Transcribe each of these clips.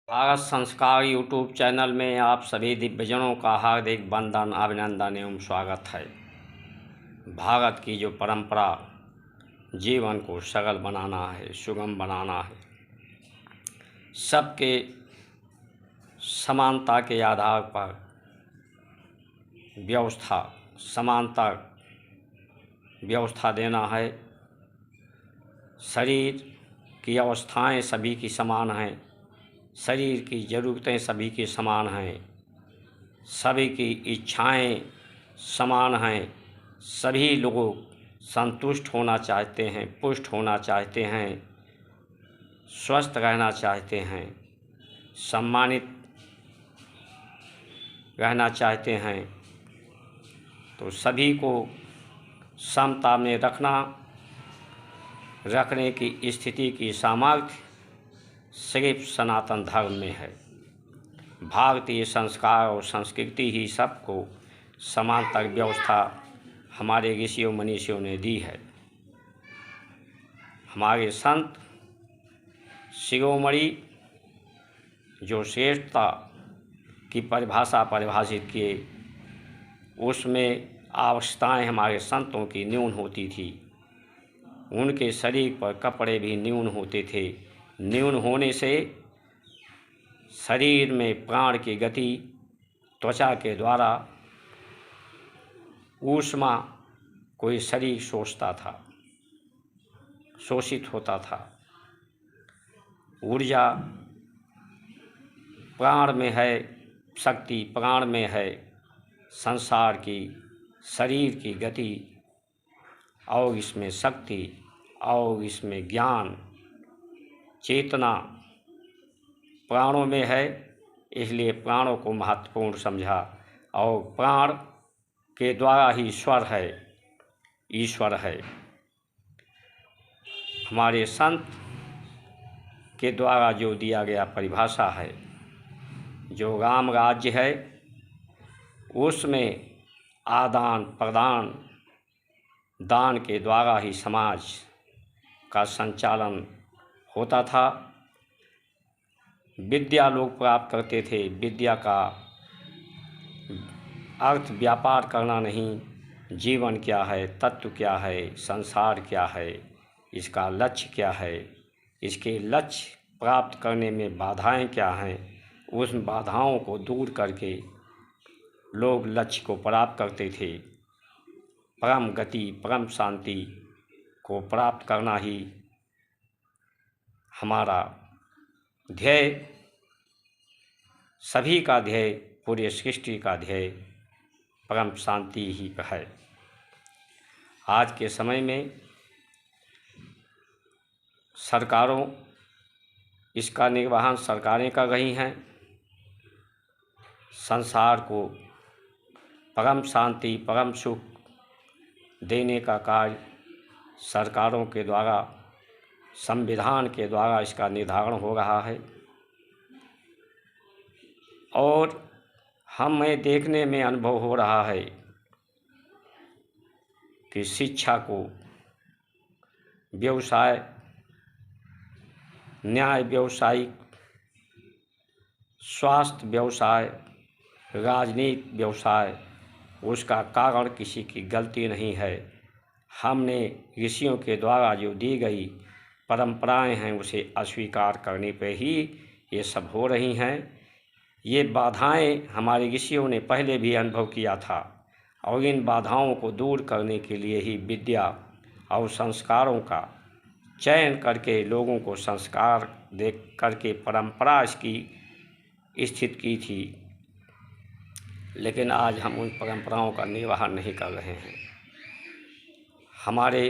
भारत संस्कार YouTube channel में आप सभी दिव्यजनों का हार्दिक वंदन अभिनंदन एवं स्वागत है। भारत की जो परंपरा जीवन को सरल बनाना है, सुगम बनाना है, सबके समानता के आधार पर व्यवस्था, समानता व्यवस्था देना है। शरीर की अवस्थाएं सभी की समान हैं, शरीर की ज़रूरतें सभी की समान हैं, सभी की इच्छाएं समान हैं, सभी लोग संतुष्ट होना चाहते हैं, पुष्ट होना चाहते हैं, स्वस्थ रहना चाहते हैं, सम्मानित रहना चाहते हैं। तो सभी को समता में रखने की स्थिति की सामर्थ्य सिर्फ सनातन धर्म में है। भारतीय संस्कार और संस्कृति ही सबको समांतर व्यवस्था हमारे ऋषियों मनीषियों ने दी है। हमारे संत शिरोमणि जो श्रेष्ठता की परिभाषा परिभाषित किए, उसमें आवश्यकताएं हमारे संतों की न्यून होती थी। उनके शरीर पर कपड़े भी न्यून होते थे। न्यून होने से शरीर में प्राण की गति त्वचा के द्वारा ऊष्मा कोई शरीर शोषता था, शोषित होता था। ऊर्जा प्राण में है, शक्ति प्राण में है। संसार की, शरीर की गति और इसमें शक्ति और इसमें ज्ञान चेतना प्राणों में है। इसलिए प्राणों को महत्वपूर्ण समझा और प्राण के द्वारा ही स्वर है, ईश्वर है। हमारे संत के द्वारा जो दिया गया परिभाषा है, जो राम राज्य है, उसमें आदान प्रदान दान के द्वारा ही समाज का संचालन होता था। विद्या लोग प्राप्त करते थे। विद्या का अर्थ व्यापार करना नहीं, जीवन क्या है, तत्व क्या है, संसार क्या है, इसका लक्ष्य क्या है, इसके लक्ष्य प्राप्त करने में बाधाएं क्या हैं, उस बाधाओं को दूर करके लोग लक्ष्य को प्राप्त करते थे। परम गति, परम शांति को प्राप्त करना ही हमारा ध्येय, सभी का ध्येय, पूरे सृष्टि का ध्येय परम शांति ही है। आज के समय में सरकारों, इसका निर्वहन सरकारें कर रही हैं। संसार को परम शांति, परम सुख देने का कार्य सरकारों के द्वारा, संविधान के द्वारा इसका निर्धारण हो रहा है। और हमें देखने में अनुभव हो रहा है कि शिक्षा को व्यवसाय, न्याय व्यवसायिक, स्वास्थ्य व्यवसाय, राजनीति व्यवसाय, उसका कारण किसी की गलती नहीं है। हमने ऋषियों के द्वारा जो दी गई परंपराएं हैं, उसे अस्वीकार करने पे ही ये सब हो रही हैं। ये बाधाएं हमारे ऋषियों ने पहले भी अनुभव किया था और इन बाधाओं को दूर करने के लिए ही विद्या और संस्कारों का चयन करके लोगों को संस्कार दे करके परंपरा इसकी स्थित की थी। लेकिन आज हम उन परंपराओं का निर्वहन नहीं कर रहे हैं। हमारे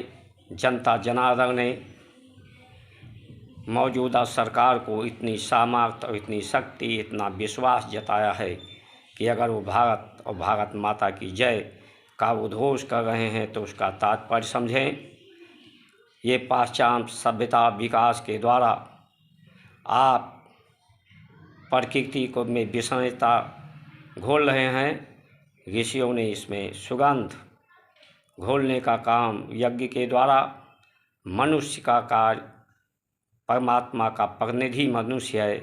जनता जनार्दन ने मौजूदा सरकार को इतनी सामर्थ्य और इतनी शक्ति, इतना विश्वास जताया है कि अगर वो भारत और भारत माता की जय का उद्घोष कर रहे हैं तो उसका तात्पर्य समझें। ये पाश्चात्य सभ्यता विकास के द्वारा आप प्रकृति को में विषमता घोल रहे हैं। ऋषियों ने इसमें सुगंध घोलने का काम यज्ञ के द्वारा, मनुष्य का कार्य, परमात्मा का प्रतिनिधि मनुष्य है,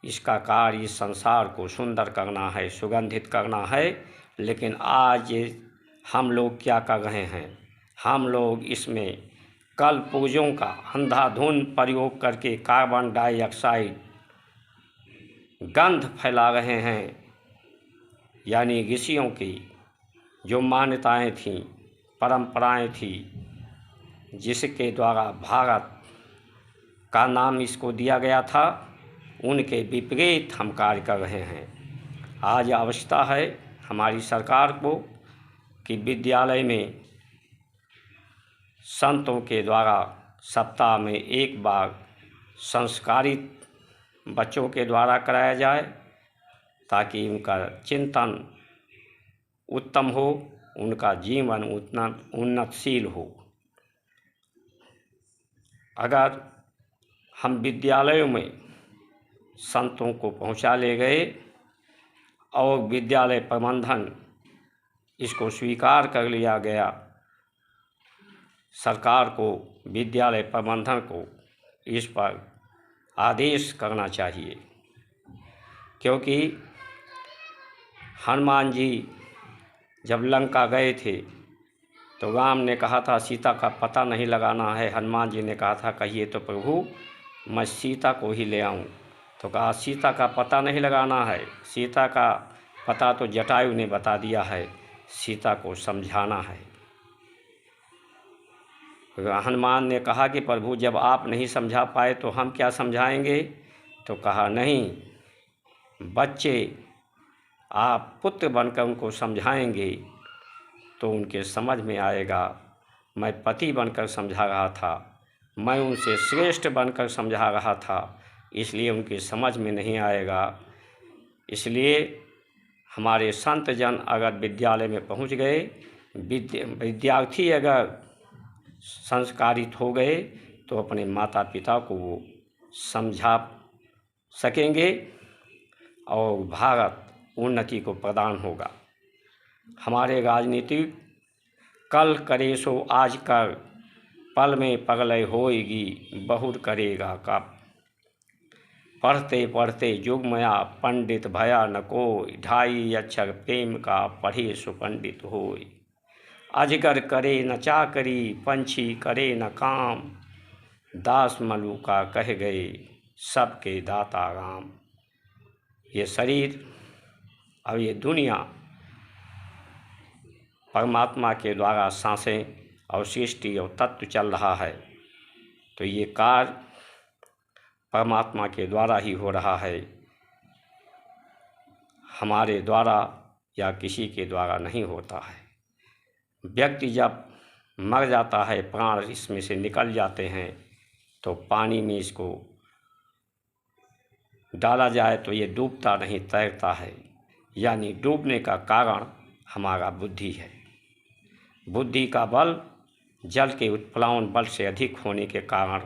इसका कार्य इस संसार को सुंदर करना है, सुगंधित करना है। लेकिन आज हम लोग क्या कर रहे हैं? हम लोग इसमें कल पूर्वजों का अंधाधुंध प्रयोग करके कार्बन डाइऑक्साइड गंध फैला रहे हैं। यानी ऋषियों की जो मान्यताएं थीं, परंपराएं थी, जिसके द्वारा भारत का नाम इसको दिया गया था, उनके विपरीत हम कार्य कर रहे हैं। आज आवश्यकता है हमारी सरकार को कि विद्यालय में संतों के द्वारा सप्ताह में एक बार संस्कारित बच्चों के द्वारा कराया जाए, ताकि उनका चिंतन उत्तम हो, उनका जीवन उन्नतशील हो। अगर हम विद्यालयों में संतों को पहुंचा ले गए और विद्यालय प्रबंधन इसको स्वीकार कर लिया गया, सरकार को, विद्यालय प्रबंधन को इस पर आदेश करना चाहिए। क्योंकि हनुमान जी जब लंका गए थे तो राम ने कहा था सीता का पता नहीं लगाना है। हनुमान जी ने कहा था कहिए तो प्रभु मैं सीता को ही ले आऊं। तो कहा सीता का पता नहीं लगाना है, सीता का पता तो जटायु ने बता दिया है, सीता को समझाना है। हनुमान ने कहा कि प्रभु जब आप नहीं समझा पाए तो हम क्या समझाएंगे? तो कहा नहीं, बच्चे आप पुत्र बनकर उनको समझाएंगे तो उनके समझ में आएगा। मैं पति बनकर समझा रहा था, मैं उनसे श्रेष्ठ बनकर समझा रहा था, इसलिए उनकी समझ में नहीं आएगा। इसलिए हमारे संत जन अगर विद्यालय में पहुंच गए, विद्यार्थी अगर संस्कारित हो गए तो अपने माता पिता को वो समझा सकेंगे और भारत उन्नति को प्रदान होगा। हमारे राजनीतिक कल करे सो आज कर, पल में पगलय होएगी बहुत करेगा कब। पढ़ते पढ़ते जुगमया पंडित भया न कोई, ढाई अक्षर प्रेम का पढ़े सो पंडित होय। अजगर करे न चाकरी, पंछी करे न काम, दास मलूका कह गए सबके दाता राम। ये शरीर और ये दुनिया परमात्मा के द्वारा सांसें और सृष्टि और तत्व चल रहा है, तो ये कार्य परमात्मा के द्वारा ही हो रहा है, हमारे द्वारा या किसी के द्वारा नहीं होता है। व्यक्ति जब मर जाता है, प्राण इसमें से निकल जाते हैं, तो पानी में इसको डाला जाए तो ये डूबता नहीं, तैरता है। यानी डूबने का कारण हमारा बुद्धि है। बुद्धि का बल जल के उत्प्लावन बल से अधिक होने के कारण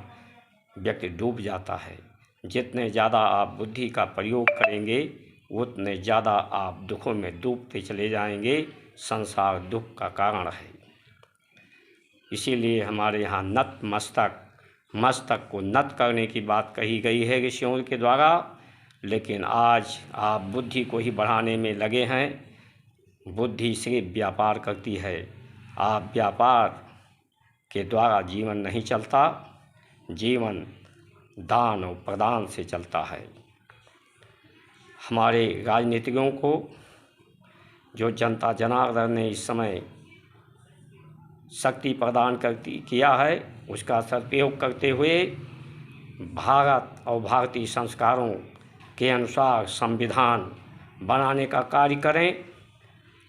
व्यक्ति डूब जाता है। जितने ज़्यादा आप बुद्धि का प्रयोग करेंगे उतने ज़्यादा आप दुखों में डूबते चले जाएंगे। संसार दुख का कारण है। इसीलिए हमारे यहाँ नत मस्तक को नत करने की बात कही गई है ऋषियों के द्वारा। लेकिन आज आप बुद्धि को ही बढ़ाने में लगे हैं। बुद्धि सिर्फ व्यापार करती है। आप व्यापार के द्वारा जीवन नहीं चलता, जीवन दान और प्रदान से चलता है। हमारे राजनीतिकों को जो जनता जनार्दन ने इस समय शक्ति प्रदान किया है, उसका सदुपयोग करते हुए भारत और भारतीय संस्कारों के अनुसार संविधान बनाने का कार्य करें।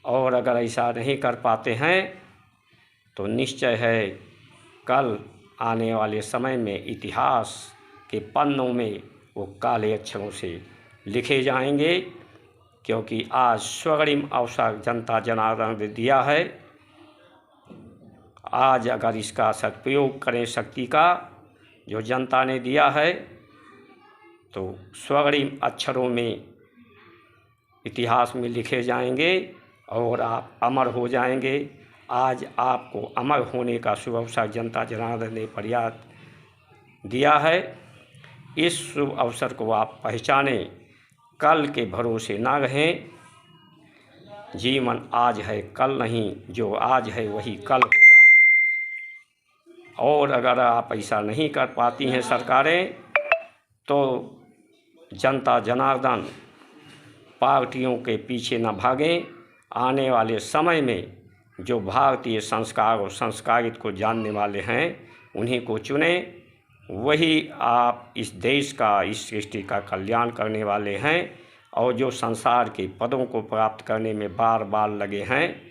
और अगर ऐसा नहीं कर पाते हैं तो निश्चय है कल आने वाले समय में इतिहास के पन्नों में वो काले अक्षरों से लिखे जाएंगे। क्योंकि आज स्वर्णिम अवसर जनता जनार्दन ने दिया है। आज अगर इसका सदुपयोग करें शक्ति का जो जनता ने दिया है, तो स्वर्णिम अक्षरों में इतिहास में लिखे जाएंगे और आप अमर हो जाएंगे। आज आपको अमर होने का शुभ अवसर जनता जनार्दन ने प्रयास दिया है। इस शुभ अवसर को आप पहचानें, कल के भरोसे ना रहें। जीवन आज है कल नहीं, जो आज है वही कल होगा। और अगर आप ऐसा नहीं कर पाती हैं सरकारें, तो जनता जनार्दन पार्टियों के पीछे न भागें। आने वाले समय में जो भारतीय संस्कार और संस्कारित को जानने वाले हैं उन्हीं को चुनें। वही आप इस देश का, इस सृष्टि का कल्याण करने वाले हैं। और जो संसार के पदों को प्राप्त करने में बार बार लगे हैं,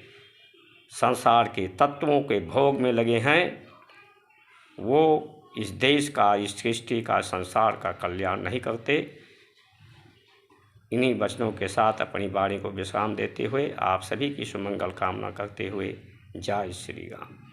संसार के तत्वों के भोग में लगे हैं, वो इस देश का, इस सृष्टि का, संसार का कल्याण नहीं करते। इन्हीं वचनों के साथ अपनी वाणी को विश्राम देते हुए आप सभी की सुमंगल कामना करते हुए जय श्री राम।